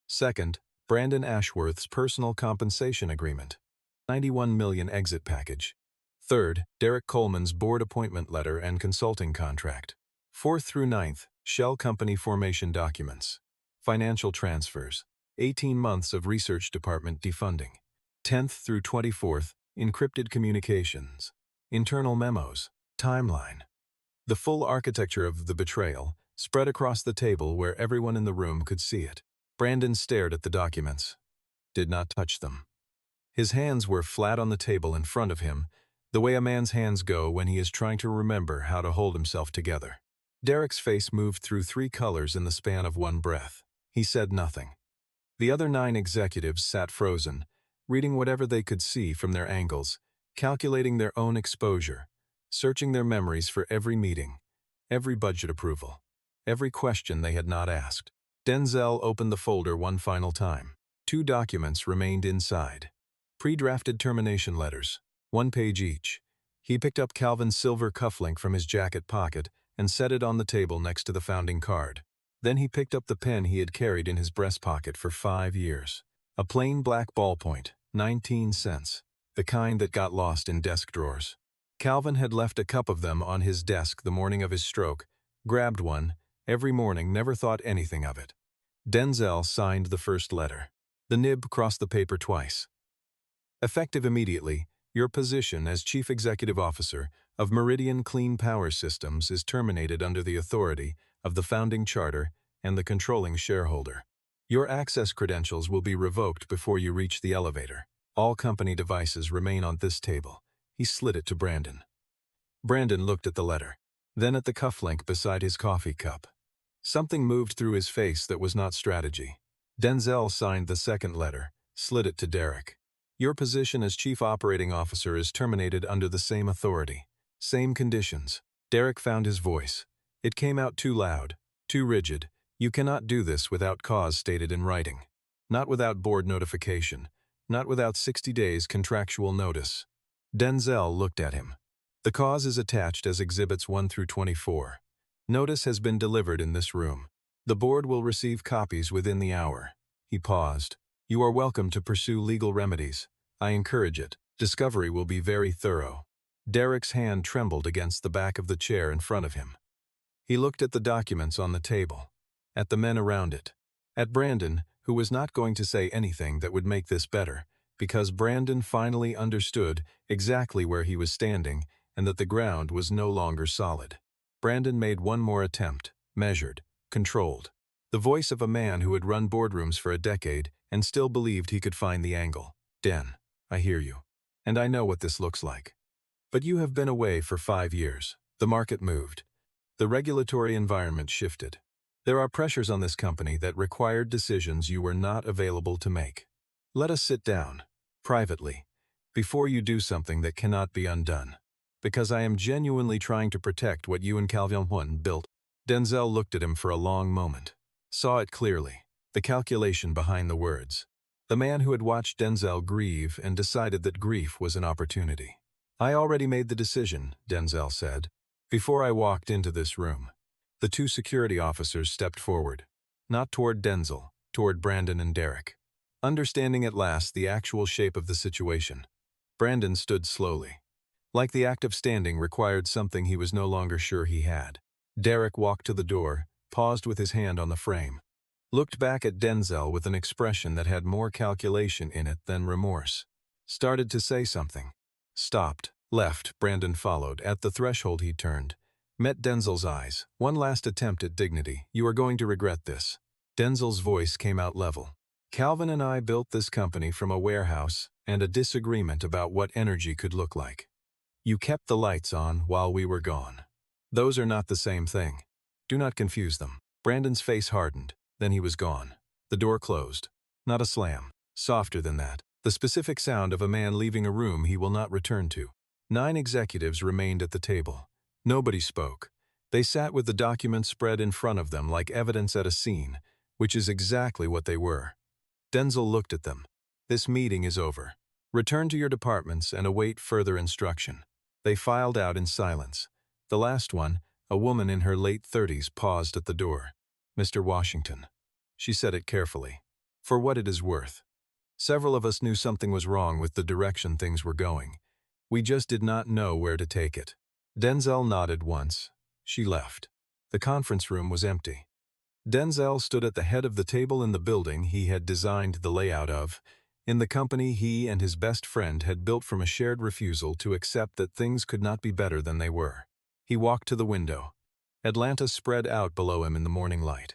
Second, Brandon Ashworth's personal compensation agreement. $91 million exit package. Third, Derek Coleman's board appointment letter and consulting contract. Fourth through ninth, shell company formation documents. Financial transfers. 18 months of research department defunding. 10th through 24th, encrypted communications. Internal memos. Timeline. The full architecture of the betrayal, spread across the table where everyone in the room could see it. Brandon stared at the documents. Did not touch them. His hands were flat on the table in front of him, the way a man's hands go when he is trying to remember how to hold himself together. Derek's face moved through 3 colors in the span of one breath. He said nothing. The other 9 executives sat frozen, reading whatever they could see from their angles, calculating their own exposure, searching their memories for every meeting, every budget approval, every question they had not asked. Denzel opened the folder one final time. 2 documents remained inside. Pre-drafted termination letters, 1 page each. He picked up Calvin's silver cufflink from his jacket pocket and set it on the table next to the founding card. Then he picked up the pen he had carried in his breast pocket for 5 years. A plain black ballpoint, 19 cents, the kind that got lost in desk drawers. Calvin had left a cup of them on his desk the morning of his stroke, grabbed one, every morning, never thought anything of it. Denzel signed the first letter. The nib crossed the paper twice. Effective immediately, your position as Chief Executive Officer of Meridian Clean Power Systems is terminated under the authority of the founding charter and the controlling shareholder. Your access credentials will be revoked before you reach the elevator. All company devices remain on this table. He slid it to Brandon. Brandon looked at the letter, then at the cufflink beside his coffee cup. Something moved through his face that was not strategy. Denzel signed the second letter, slid it to Derek. Your position as Chief Operating Officer is terminated under the same authority, same conditions. Derek found his voice. It came out too loud, too rigid. You cannot do this without cause stated in writing. Not without board notification. Not without 60 days contractual notice. Denzel looked at him. The cause is attached as Exhibits 1 through 24. Notice has been delivered in this room. The board will receive copies within the hour. He paused. You are welcome to pursue legal remedies. I encourage it. Discovery will be very thorough. Derek's hand trembled against the back of the chair in front of him. He looked at the documents on the table, at the men around it, at Brandon, who was not going to say anything that would make this better, because Brandon finally understood exactly where he was standing and that the ground was no longer solid. Brandon made one more attempt, measured, controlled. The voice of a man who had run boardrooms for a decade and still believed he could find the angle. Den, I hear you. And I know what this looks like. But you have been away for 5 years. The market moved. The regulatory environment shifted. There are pressures on this company that required decisions you were not available to make. Let us sit down, privately, before you do something that cannot be undone. Because I am genuinely trying to protect what you and Calvin built. Denzel looked at him for a long moment. Saw it clearly, the calculation behind the words. The man who had watched Denzel grieve and decided that grief was an opportunity. I already made the decision, Denzel said, before I walked into this room. The 2 security officers stepped forward, not toward Denzel, toward Brandon and Derek. Understanding at last the actual shape of the situation, Brandon stood slowly. Like the act of standing required something he was no longer sure he had. Derek walked to the door, paused with his hand on the frame, looked back at Denzel with an expression that had more calculation in it than remorse. Started to say something. Stopped, left, Brandon followed. At the threshold he turned. Met Denzel's eyes. One last attempt at dignity. You are going to regret this. Denzel's voice came out level. Calvin and I built this company from a warehouse and a disagreement about what energy could look like. You kept the lights on while we were gone. Those are not the same thing. Do not confuse them. Brandon's face hardened. Then he was gone. The door closed. Not a slam. Softer than that. The specific sound of a man leaving a room he will not return to. 9 executives remained at the table. Nobody spoke. They sat with the documents spread in front of them like evidence at a scene, which is exactly what they were. Denzel looked at them. This meeting is over. Return to your departments and await further instruction. They filed out in silence. The last one, A woman in her late 30s paused at the door. "Mr. Washington." She said it carefully. "For what it is worth." Several of us knew something was wrong with the direction things were going. We just did not know where to take it. Denzel nodded once. She left. The conference room was empty. Denzel stood at the head of the table in the building he had designed the layout of, in the company he and his best friend had built from a shared refusal to accept that things could not be better than they were. He walked to the window. Atlanta spread out below him in the morning light.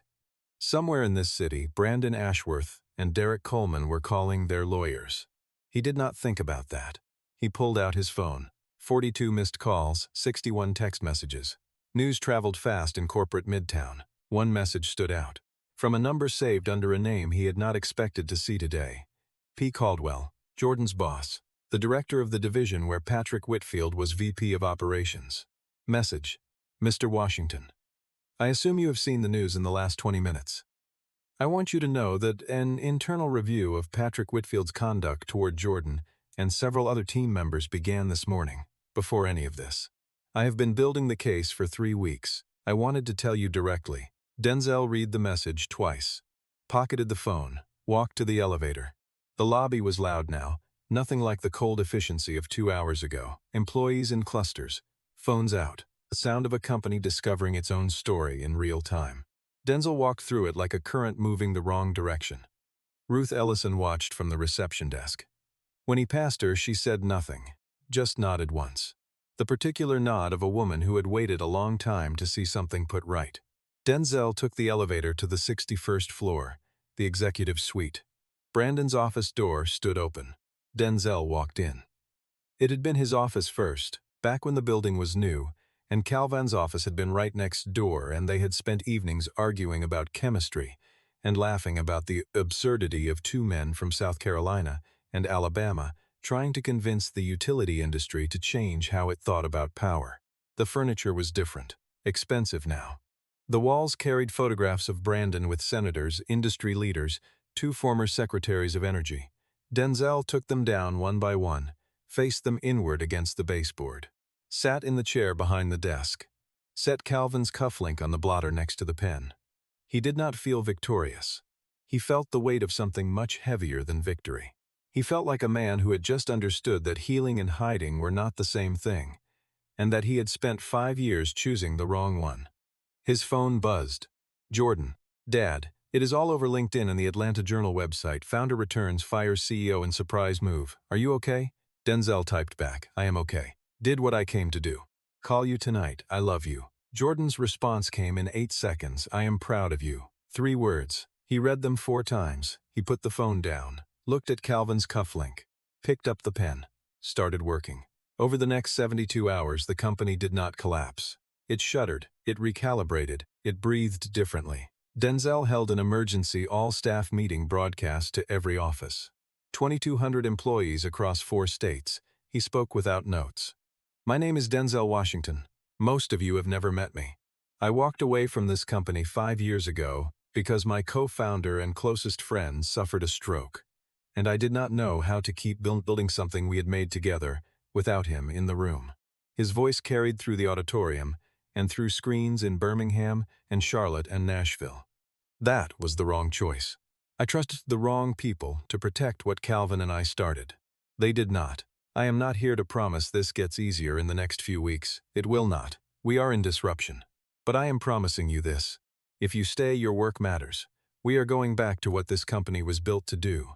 Somewhere in this city, Brandon Ashworth and Derek Coleman were calling their lawyers. He did not think about that. He pulled out his phone. 42 missed calls, 61 text messages. News traveled fast in corporate Midtown. One message stood out. From a number saved under a name he had not expected to see today. P. Caldwell, Jordan's boss, the director of the division where Patrick Whitfield was VP of Operations. Message: Mr. Washington, I assume you have seen the news in the last 20 minutes. I want you to know that an internal review of Patrick Whitfield's conduct toward Jordan and several other team members began this morning, before any of this. I have been building the case for 3 weeks. I wanted to tell you directly. Denzel read the message twice, pocketed the phone, walked to the elevator. The lobby was loud now, nothing like the cold efficiency of 2 hours ago. Employees in clusters, phones out, the sound of a company discovering its own story in real time. Denzel walked through it like a current moving the wrong direction. Ruth Ellison watched from the reception desk. When he passed her, she said nothing, just nodded once. The particular nod of a woman who had waited a long time to see something put right. Denzel took the elevator to the 61st floor, the executive suite. Brandon's office door stood open. Denzel walked in. It had been his office first, back when the building was new, and Calvin's office had been right next door, and they had spent evenings arguing about chemistry and laughing about the absurdity of 2 men from South Carolina and Alabama trying to convince the utility industry to change how it thought about power. The furniture was different, expensive now. The walls carried photographs of Brandon with senators, industry leaders, 2 former secretaries of energy. Denzel took them down one by one, faced them inward against the baseboard, sat in the chair behind the desk, set Calvin's cufflink on the blotter next to the pen. He did not feel victorious. He felt the weight of something much heavier than victory. He felt like a man who had just understood that healing and hiding were not the same thing, and that he had spent 5 years choosing the wrong one. His phone buzzed. "Jordan, Dad, it is all over LinkedIn and the Atlanta Journal website. Founder returns, fires CEO in surprise move. Are you okay?" Denzel typed back, "I am okay. Did what I came to do. Call you tonight. I love you." Jordan's response came in 8 seconds. "I am proud of you." 3 words. He read them 4 times. He put the phone down, looked at Calvin's cufflink, picked up the pen, started working. Over the next 72 hours, the company did not collapse. It shuddered, it recalibrated, it breathed differently. Denzel held an emergency all-staff meeting broadcast to every office. 2,200 employees across 4 states. He spoke without notes. "My name is Denzel Washington. Most of you have never met me. I walked away from this company 5 years ago because my co-founder and closest friend suffered a stroke, and I did not know how to keep building something we had made together without him in the room." His voice carried through the auditorium and through screens in Birmingham and Charlotte and Nashville. That was the wrong choice. I trusted the wrong people to protect what Calvin and I started. They did not. I am not here to promise this gets easier in the next few weeks. It will not. We are in disruption. But I am promising you this. If you stay, your work matters. We are going back to what this company was built to do.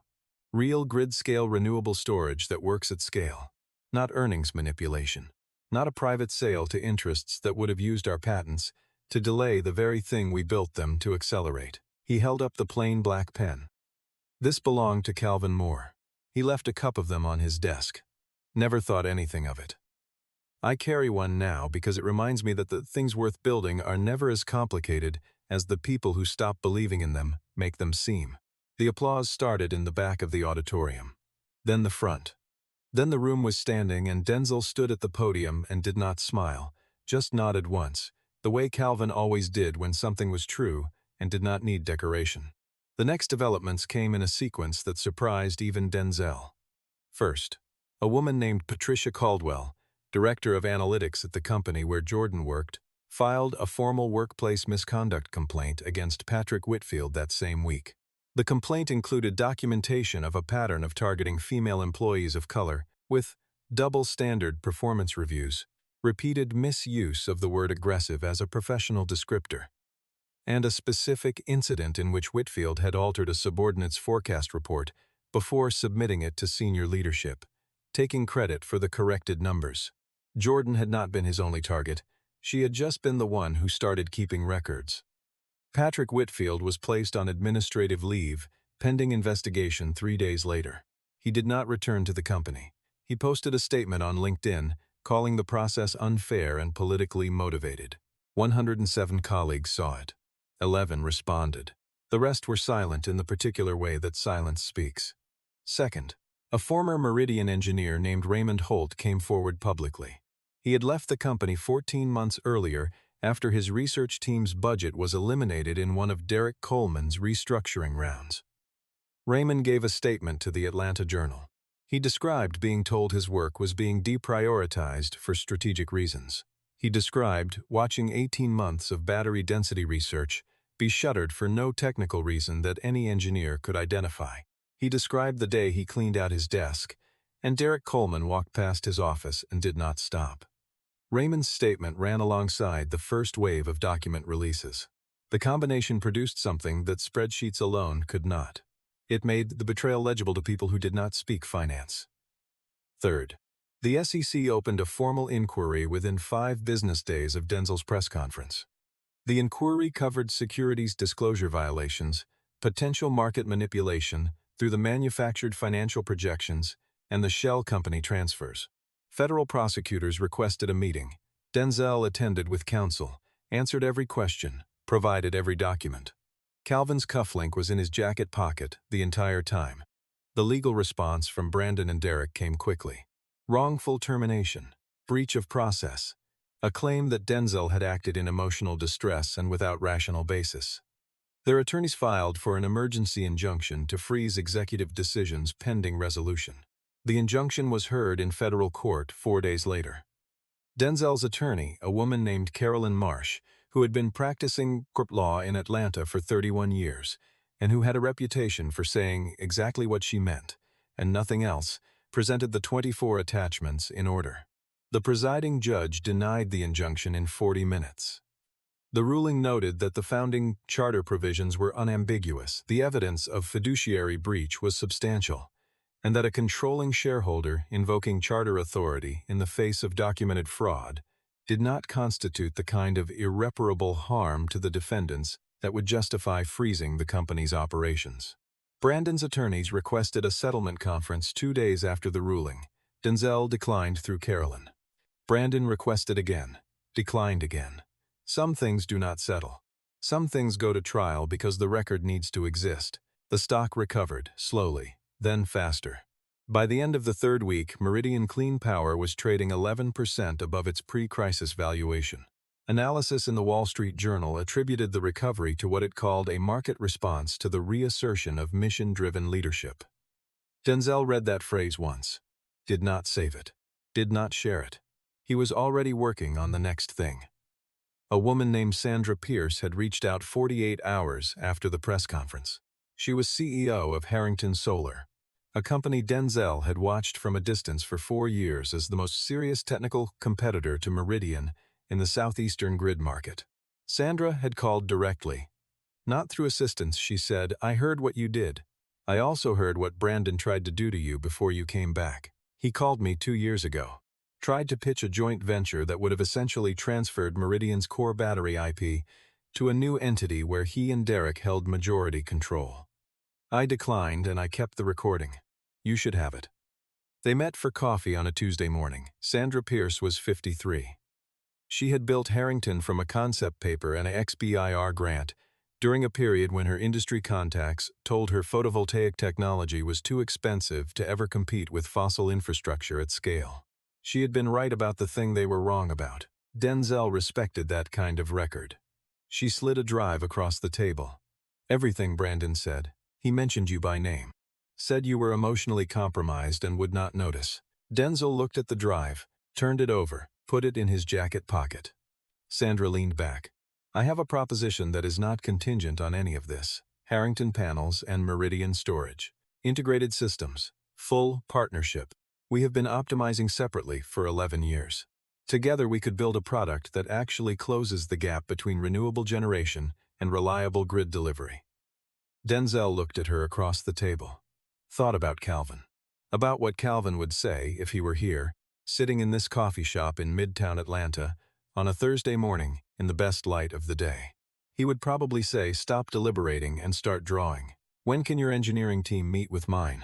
Real grid-scale renewable storage that works at scale. Not earnings manipulation. Not a private sale to interests that would have used our patents to delay the very thing we built them to accelerate. He held up the plain black pen. This belonged to Calvin Moore. He left a cup of them on his desk. Never thought anything of it. I carry one now because it reminds me that the things worth building are never as complicated as the people who stop believing in them make them seem. The applause started in the back of the auditorium. Then the front. Then the room was standing and Denzel stood at the podium and did not smile, just nodded once, the way Calvin always did when something was true and did not need decoration. The next developments came in a sequence that surprised even Denzel. First, a woman named Patricia Caldwell, director of analytics at the company where Jordan worked, filed a formal workplace misconduct complaint against Patrick Whitfield that same week. The complaint included documentation of a pattern of targeting female employees of color with double-standard performance reviews, repeated misuse of the word aggressive as a professional descriptor, and a specific incident in which Whitfield had altered a subordinate's forecast report before submitting it to senior leadership, taking credit for the corrected numbers. Jordan had not been his only target. She had just been the one who started keeping records. Patrick Whitfield was placed on administrative leave, pending investigation 3 days later. He did not return to the company. He posted a statement on LinkedIn, calling the process unfair and politically motivated. 107 colleagues saw it. 11 responded. The rest were silent in the particular way that silence speaks. Second, a former Meridian engineer named Raymond Holt came forward publicly. He had left the company 14 months earlier after his research team's budget was eliminated in one of Derek Coleman's restructuring rounds. Raymond gave a statement to the Atlanta Journal. He described being told his work was being deprioritized for strategic reasons. He described watching 18 months of battery density research be shuttered for no technical reason that any engineer could identify. He described the day he cleaned out his desk, and Derek Coleman walked past his office and did not stop. Raymond's statement ran alongside the first wave of document releases. The combination produced something that spreadsheets alone could not. It made the betrayal legible to people who did not speak finance. Third, the SEC opened a formal inquiry within 5 business days of Denzel's press conference. The inquiry covered securities disclosure violations, potential market manipulation through the manufactured financial projections, and the shell company transfers. Federal prosecutors requested a meeting. Denzel attended with counsel, answered every question, provided every document. Calvin's cufflink was in his jacket pocket the entire time. The legal response from Brandon and Derek came quickly. Wrongful termination, breach of process, a claim that Denzel had acted in emotional distress and without rational basis. Their attorneys filed for an emergency injunction to freeze executive decisions pending resolution. The injunction was heard in federal court 4 days later. Denzel's attorney, a woman named Carolyn Marsh, who had been practicing corp law in Atlanta for 31 years, and who had a reputation for saying exactly what she meant, and nothing else, presented the 24 attachments in order. The presiding judge denied the injunction in 40 minutes. The ruling noted that the founding charter provisions were unambiguous, the evidence of fiduciary breach was substantial, and that a controlling shareholder invoking charter authority in the face of documented fraud did not constitute the kind of irreparable harm to the defendants that would justify freezing the company's operations. Brandon's attorneys requested a settlement conference 2 days after the ruling. Denzel declined through Carolyn. Brandon requested again, declined again. Some things do not settle. Some things go to trial because the record needs to exist. The stock recovered, slowly, then faster. By the end of the 3rd week, Meridian Clean Power was trading 11% above its pre-crisis valuation. Analysis in the Wall Street Journal attributed the recovery to what it called a market response to the reassertion of mission-driven leadership. Denzel read that phrase once, did not save it, did not share it. He was already working on the next thing. A woman named Sandra Pierce had reached out 48 hours after the press conference. She was CEO of Harrington Solar, a company Denzel had watched from a distance for 4 years as the most serious technical competitor to Meridian in the southeastern grid market. Sandra had called directly. Not through assistance, she said, "I heard what you did. I also heard what Brandon tried to do to you before you came back. He called me 2 years ago. Tried to pitch a joint venture that would have essentially transferred Meridian's core battery IP to a new entity where he and Derek held majority control. I declined and I kept the recording. You should have it." They met for coffee on a Tuesday morning. Sandra Pierce was 53. She had built Harrington from a concept paper and an XBIR grant during a period when her industry contacts told her photovoltaic technology was too expensive to ever compete with fossil infrastructure at scale. She had been right about the thing they were wrong about. Denzel respected that kind of record. She slid a drive across the table. "Everything," Brandon said. "He mentioned you by name. Said you were emotionally compromised and would not notice." Denzel looked at the drive, turned it over, put it in his jacket pocket. Sandra leaned back. I have a proposition that is not contingent on any of this. Harrington Panels and Meridian Storage. Integrated systems. Full partnership. We have been optimizing separately for 11 years. Together we could build a product that actually closes the gap between renewable generation and reliable grid delivery. Denzel looked at her across the table. Thought about Calvin. About what Calvin would say if he were here, sitting in this coffee shop in Midtown Atlanta, on a Thursday morning in the best light of the day. He would probably say, stop deliberating and start drawing. When can your engineering team meet with mine?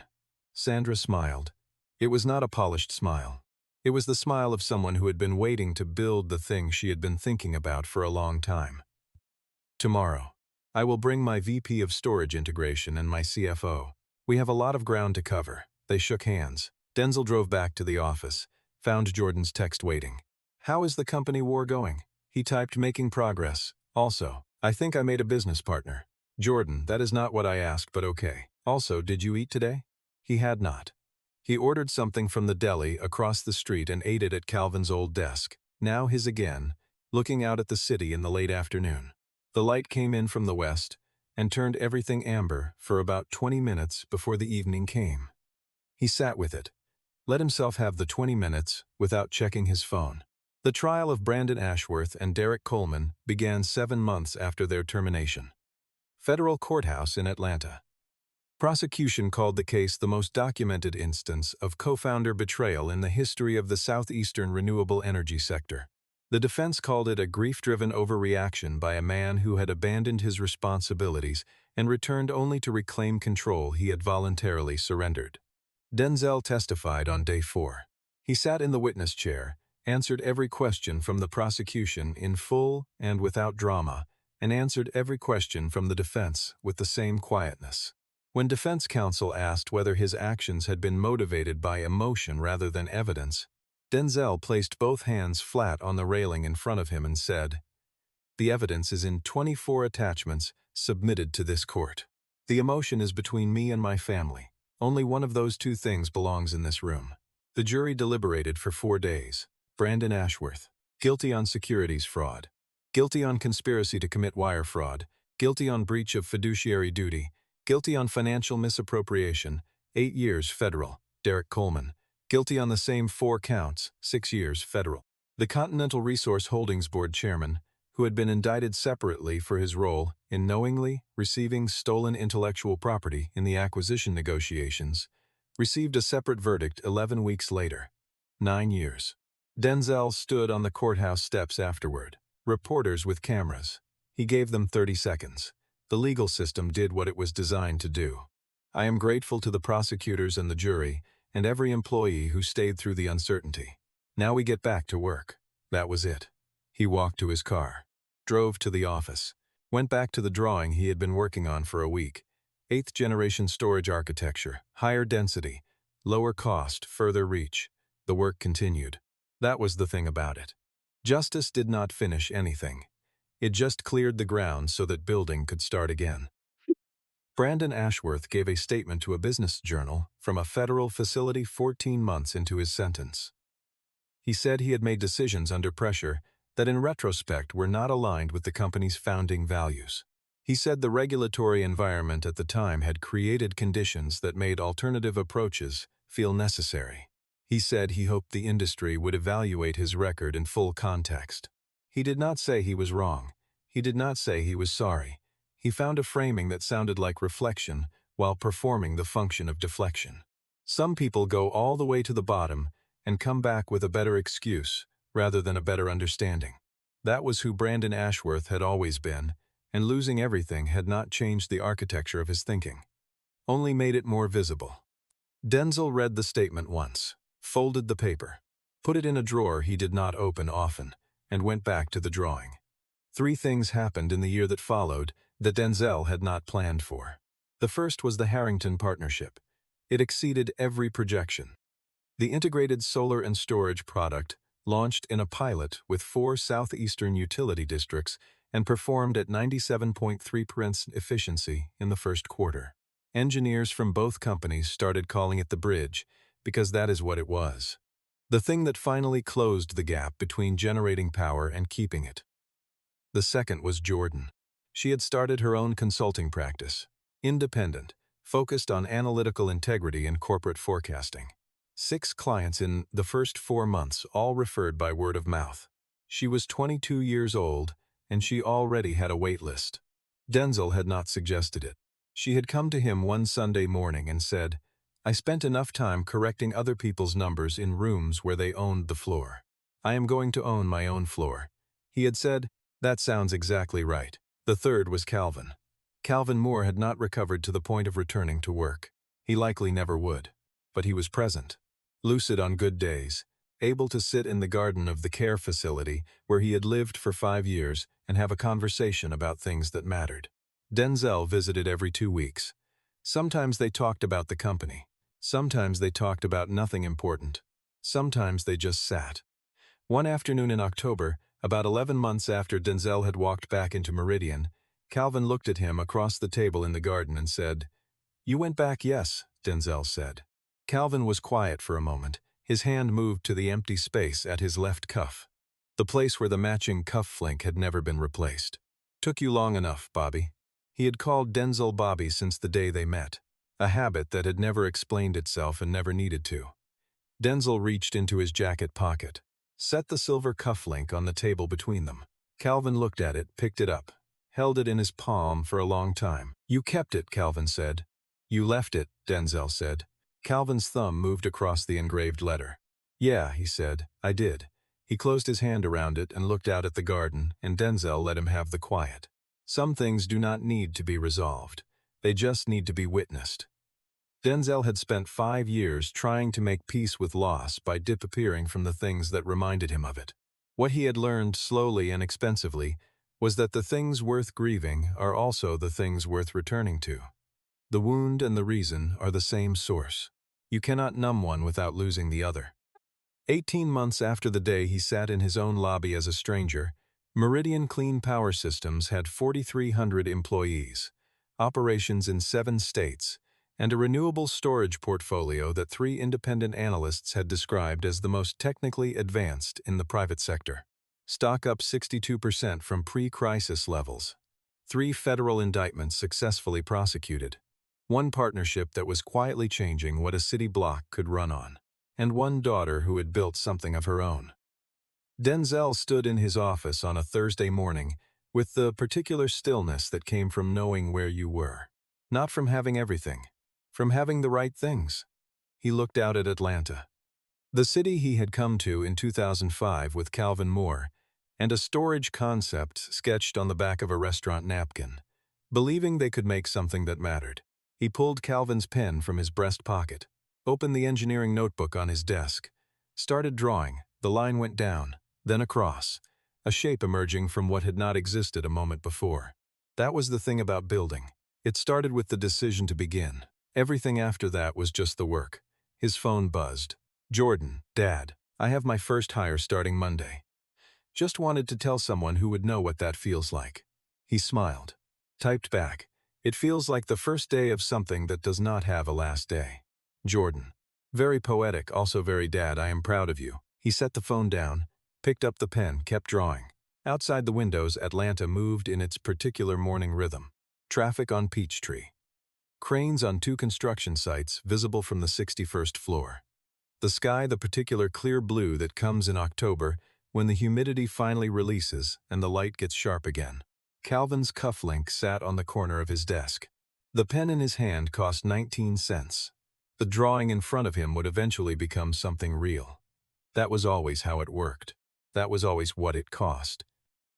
Sandra smiled. It was not a polished smile. It was the smile of someone who had been waiting to build the thing she had been thinking about for a long time. Tomorrow. I will bring my VP of Storage Integration and my CFO. We have a lot of ground to cover. They shook hands. Denzel drove back to the office, found Jordan's text waiting. How is the company war going? He typed, making progress. Also, I think I made a business partner. Jordan, that is not what I asked, but okay. Also, did you eat today? He had not. He ordered something from the deli across the street and ate it at Calvin's old desk, now his again, looking out at the city in the late afternoon. The light came in from the west and turned everything amber for about 20 minutes before the evening came. He sat with it, let himself have the 20 minutes without checking his phone. The trial of Brandon Ashworth and Derek Coleman began 7 months after their termination. Federal Courthouse in Atlanta. Prosecution called the case the most documented instance of co-founder betrayal in the history of the southeastern renewable energy sector. The defense called it a grief-driven overreaction by a man who had abandoned his responsibilities and returned only to reclaim control he had voluntarily surrendered. Denzel testified on day 4. He sat in the witness chair, answered every question from the prosecution in full and without drama, and answered every question from the defense with the same quietness. When defense counsel asked whether his actions had been motivated by emotion rather than evidence, Denzel placed both hands flat on the railing in front of him and said, "The evidence is in 24 attachments submitted to this court. The emotion is between me and my family. Only one of those two things belongs in this room." The jury deliberated for 4 days. Brandon Ashworth, guilty on securities fraud, guilty on conspiracy to commit wire fraud, guilty on breach of fiduciary duty, guilty on financial misappropriation, 8 years federal. Derek Coleman, guilty on the same 4 counts, 6 years federal. The Continental Resource Holdings Board chairman, who had been indicted separately for his role in knowingly receiving stolen intellectual property in the acquisition negotiations, received a separate verdict 11 weeks later, 9 years. Denzel stood on the courthouse steps afterward, reporters with cameras. He gave them 30 seconds. The legal system did what it was designed to do. I am grateful to the prosecutors and the jury and every employee who stayed through the uncertainty. Now we get back to work. That was it. He walked to his car, drove to the office, went back to the drawing he had been working on for a week. 8th-generation storage architecture, higher density, lower cost, further reach. The work continued. That was the thing about it. Justice did not finish anything. It just cleared the ground so that building could start again. Brandon Ashworth gave a statement to a business journal from a federal facility 14 months into his sentence. He said he had made decisions under pressure that in retrospect were not aligned with the company's founding values. He said the regulatory environment at the time had created conditions that made alternative approaches feel necessary. He said he hoped the industry would evaluate his record in full context. He did not say he was wrong. He did not say he was sorry. He found a framing that sounded like reflection while performing the function of deflection. Some people go all the way to the bottom and come back with a better excuse rather than a better understanding. That was who Brandon Ashworth had always been, and losing everything had not changed the architecture of his thinking, only made it more visible. Denzel read the statement once, folded the paper, put it in a drawer he did not open often, and went back to the drawing. 3 things happened in the year that followed that Denzel had not planned for. The first was the Harrington partnership. It exceeded every projection. The integrated solar and storage product launched in a pilot with 4 southeastern utility districts and performed at 97.3% efficiency in the first quarter. Engineers from both companies started calling it the bridge because that is what it was. The thing that finally closed the gap between generating power and keeping it. The second was Jordan. She had started her own consulting practice. Independent, focused on analytical integrity and corporate forecasting. 6 clients in the first 4 months, all referred by word of mouth. She was 22 years old, and she already had a wait list. Denzel had not suggested it. She had come to him one Sunday morning and said, "I spent enough time correcting other people's numbers in rooms where they owned the floor. I am going to own my own floor." He had said, "That sounds exactly right." The third was Calvin. Calvin Moore had not recovered to the point of returning to work. He likely never would. But he was present. Lucid on good days, able to sit in the garden of the care facility where he had lived for 5 years and have a conversation about things that mattered. Denzel visited every 2 weeks. Sometimes they talked about the company. Sometimes they talked about nothing important. Sometimes they just sat. One afternoon in October, about 11 months after Denzel had walked back into Meridian, Calvin looked at him across the table in the garden and said, "You went back, yes," Denzel said. Calvin was quiet for a moment. His hand moved to the empty space at his left cuff, the place where the matching cuff link had never been replaced. "Took you long enough, Bobby." He had called Denzel Bobby since the day they met, a habit that had never explained itself and never needed to. Denzel reached into his jacket pocket, set the silver cuff link on the table between them. Calvin looked at it, picked it up, held it in his palm for a long time. "You kept it," Calvin said. "You left it," Denzel said. Calvin's thumb moved across the engraved letter. "Yeah," he said, "I did." He closed his hand around it and looked out at the garden, and Denzel let him have the quiet. Some things do not need to be resolved. They just need to be witnessed. Denzel had spent 5 years trying to make peace with loss by disappearing from the things that reminded him of it. What he had learned slowly and expensively was that the things worth grieving are also the things worth returning to. The wound and the reason are the same source. You cannot numb one without losing the other. 18 months after the day he sat in his own lobby as a stranger, Meridian Clean Power Systems had 4,300 employees, operations in 7 states, and a renewable storage portfolio that 3 independent analysts had described as the most technically advanced in the private sector. Stock up 62% from pre-crisis levels. 3 federal indictments successfully prosecuted. 1 partnership that was quietly changing what a city block could run on. And 1 daughter who had built something of her own. Denzel stood in his office on a Thursday morning with the particular stillness that came from knowing where you were. Not from having everything. From having the right things. He looked out at Atlanta. The city he had come to in 2005 with Calvin Moore, and a storage concept sketched on the back of a restaurant napkin. Believing they could make something that mattered. He pulled Calvin's pen from his breast pocket, opened the engineering notebook on his desk, started drawing. The line went down, then across, a shape emerging from what had not existed a moment before. That was the thing about building. It started with the decision to begin. Everything after that was just the work. His phone buzzed. "Jordan, Dad, I have my first hire starting Monday. Just wanted to tell someone who would know what that feels like." He smiled. Typed back, "It feels like the first day of something that does not have a last day. Jordan." Very poetic, also very Dad, I am proud of you. He set the phone down, picked up the pen, kept drawing. Outside the windows, Atlanta moved in its particular morning rhythm. Traffic on Peachtree. Cranes on 2 construction sites visible from the 61st floor. The sky the particular clear blue that comes in October when the humidity finally releases and the light gets sharp again. Calvin's cufflink sat on the corner of his desk. The pen in his hand cost 19 cents. The drawing in front of him would eventually become something real. That was always how it worked. That was always what it cost.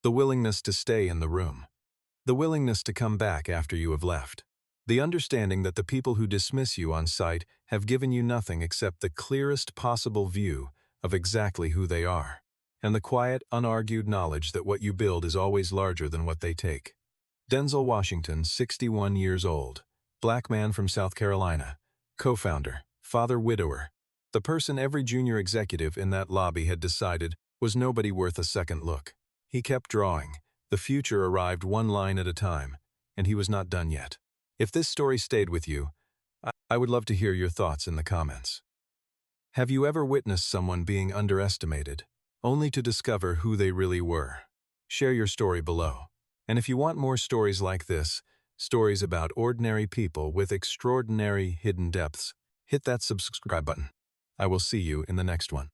The willingness to stay in the room. The willingness to come back after you have left. The understanding that the people who dismiss you on sight have given you nothing except the clearest possible view of exactly who they are. And the quiet, unargued knowledge that what you build is always larger than what they take. Denzel Washington, 61 years old. Black man from South Carolina. Co-founder, father widower. The person every junior executive in that lobby had decided was nobody worth a second look. He kept drawing. The future arrived 1 line at a time, and he was not done yet. If this story stayed with you, I would love to hear your thoughts in the comments. Have you ever witnessed someone being underestimated, only to discover who they really were? Share your story below. And if you want more stories like this, stories about ordinary people with extraordinary hidden depths, hit that subscribe button. I will see you in the next one.